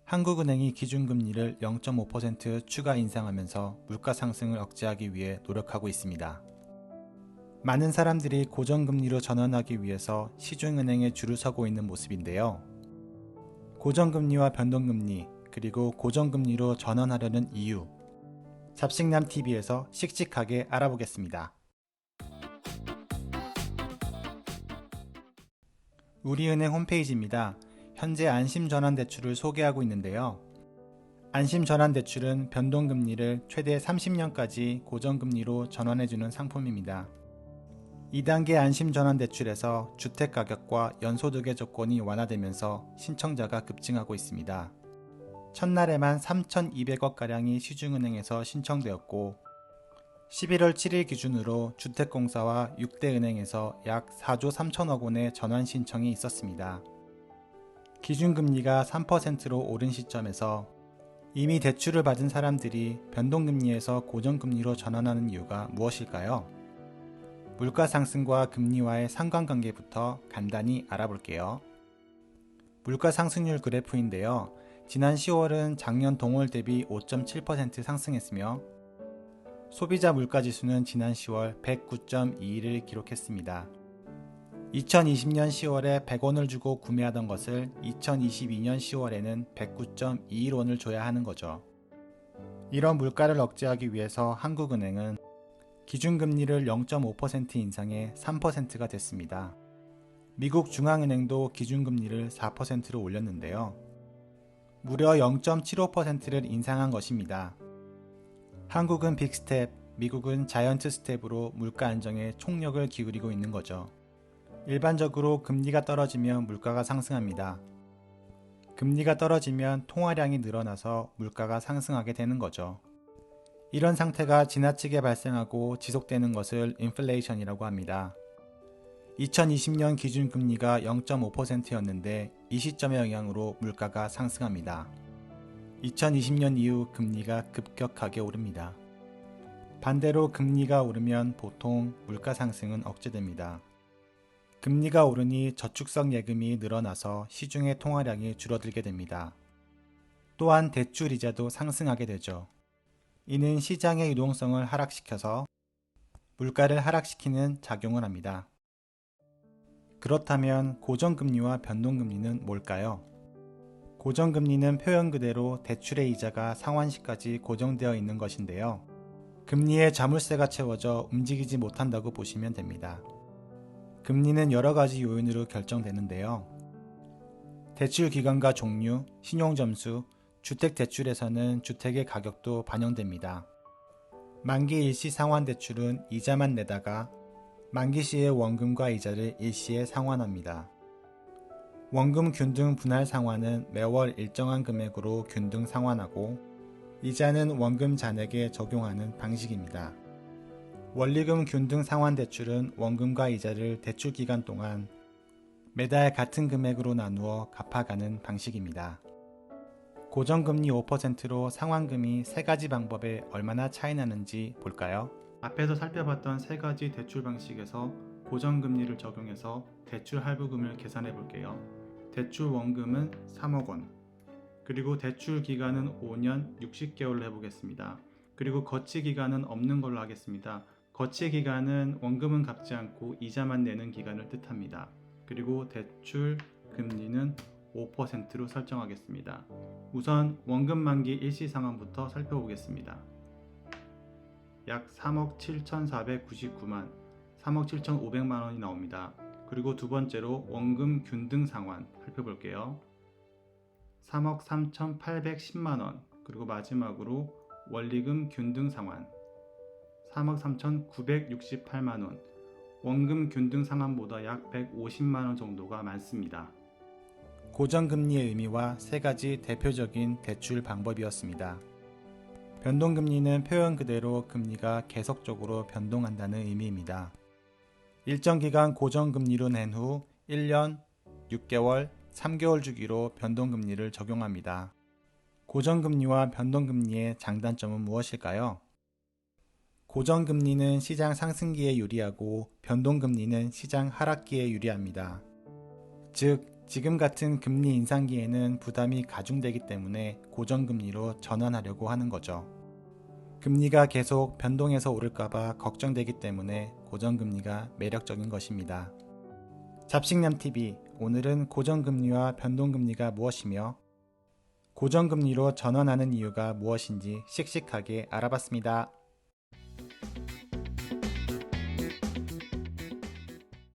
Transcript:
한국은행이 기준금리를 0.5% 추가 인상하면서 물가 상승을 억제하기 위해 노력하고 있습니다. 많은 사람들이 고정금리로 전환하기 위해서 시중은행에 줄을 서고 있는 모습인데요. 고정금리와 변동금리, 그리고 고정금리로 전환하려는 이유, 잡식남TV에서 씩씩하게 알아보겠습니다. 우리은행 홈페이지입니다. 현재 안심전환대출을 소개하고 있는데요. 안심전환대출은 변동금리를 최대 30년까지 고정금리로 전환해주는 상품입니다. 2단계 안심전환대출에서 주택가격과 연소득의 조건이 완화되면서 신청자가 급증하고 있습니다. 첫날에만 3,200억가량이 시중은행에서 신청되었고 11월 7일 기준으로 주택공사와 6대 은행에서 약 4조 3천억 원의 전환 신청이 있었습니다. 기준금리가 3%로 오른 시점에서 이미 대출을 받은 사람들이 변동금리에서 고정금리로 전환하는 이유가 무엇일까요? 물가 상승과 금리와의 상관관계부터 간단히 알아볼게요. 물가 상승률 그래프인데요. 지난 10월은 작년 동월 대비 5.7% 상승했으며 소비자 물가지수는 지난 10월 109.21을 기록했습니다. 2020년 10월에 100원을 주고 구매하던 것을 2022년 10월에는 109.21원을 줘야 하는 거죠. 이런 물가를 억제하기 위해서 한국은행은 기준금리를 0.5% 인상해 3%가 됐습니다. 미국 중앙은행도 기준금리를 4%로 올렸는데요. 무려 0.75%를 인상한 것입니다. 한국은 빅스텝, 미국은 자이언트 스텝으로 물가 안정에 총력을 기울이고 있는 거죠. 일반적으로 금리가 떨어지면 물가가 상승합니다. 금리가 떨어지면 통화량이 늘어나서 물가가 상승하게 되는 거죠. 이런 상태가 지나치게 발생하고 지속되는 것을 인플레이션이라고 합니다. 2020년 기준금리가 0.5%였는데 이 시점의 영향으로 물가가 상승합니다. 2020년 이후 금리가 급격하게 오릅니다. 반대로 금리가 오르면 보통 물가 상승은 억제됩니다. 금리가 오르니 저축성 예금이 늘어나서 시중의 통화량이 줄어들게 됩니다. 또한 대출 이자도 상승하게 되죠. 이는 시장의 유동성을 하락시켜서 물가를 하락시키는 작용을 합니다. 그렇다면 고정금리와 변동금리는 뭘까요? 고정금리는 표현 그대로 대출의 이자가 상환시까지 고정되어 있는 것인데요. 금리에 자물쇠가 채워져 움직이지 못한다고 보시면 됩니다. 금리는 여러 가지 요인으로 결정되는데요. 대출 기간과 종류, 신용점수, 주택대출에서는 주택의 가격도 반영됩니다. 만기 일시 상환대출은 이자만 내다가 만기 시의 원금과 이자를 일시에 상환합니다. 원금 균등 분할 상환은 매월 일정한 금액으로 균등 상환하고 이자는 원금 잔액에 적용하는 방식입니다. 원리금 균등 상환대출은 원금과 이자를 대출 기간 동안 매달 같은 금액으로 나누어 갚아가는 방식입니다. 고정금리 5%로 상환금이 세 가지 방법에 얼마나 차이 나는지 볼까요? 앞에서 살펴봤던 세 가지 대출 방식에서 고정금리를 적용해서 대출 할부금을 계산해 볼게요. 대출 원금은 3억 원, 그리고 대출 기간은 5년 60개월로 해보겠습니다. 그리고 거치 기간은 없는 걸로 하겠습니다. 거치 기간은 원금은 갚지 않고 이자만 내는 기간을 뜻합니다. 그리고 대출 금리는 5%로 설정하겠습니다. 우선 원금 만기 일시 상환부터 살펴보겠습니다. 약 3억 7,499만, 3억 7,500만 원이 나옵니다. 그리고 두 번째로 원금 균등 상환 살펴볼게요. 3억 3,810만 원, 그리고 마지막으로 원리금 균등 상환 3억 3,968만 원, 원금 균등 상환보다 약 150만 원 정도가 많습니다. 고정금리의 의미와 세 가지 대표적인 대출 방법이었습니다. 변동금리는 표현 그대로 금리가 계속적으로 변동한다는 의미입니다. 일정 기간 고정금리로 낸 후 1년, 6개월, 3개월 주기로 변동금리를 적용합니다. 고정금리와 변동금리의 장단점은 무엇일까요? 고정금리는 시장 상승기에 유리하고 변동금리는 시장 하락기에 유리합니다. 즉, 지금 같은 금리 인상기에는 부담이 가중되기 때문에 고정금리로 전환하려고 하는 거죠. 금리가 계속 변동해서 오를까봐 걱정되기 때문에 고정금리가 매력적인 것입니다. 잡식남TV, 오늘은 고정금리와 변동금리가 무엇이며 고정금리로 전환하는 이유가 무엇인지 씩씩하게 알아봤습니다.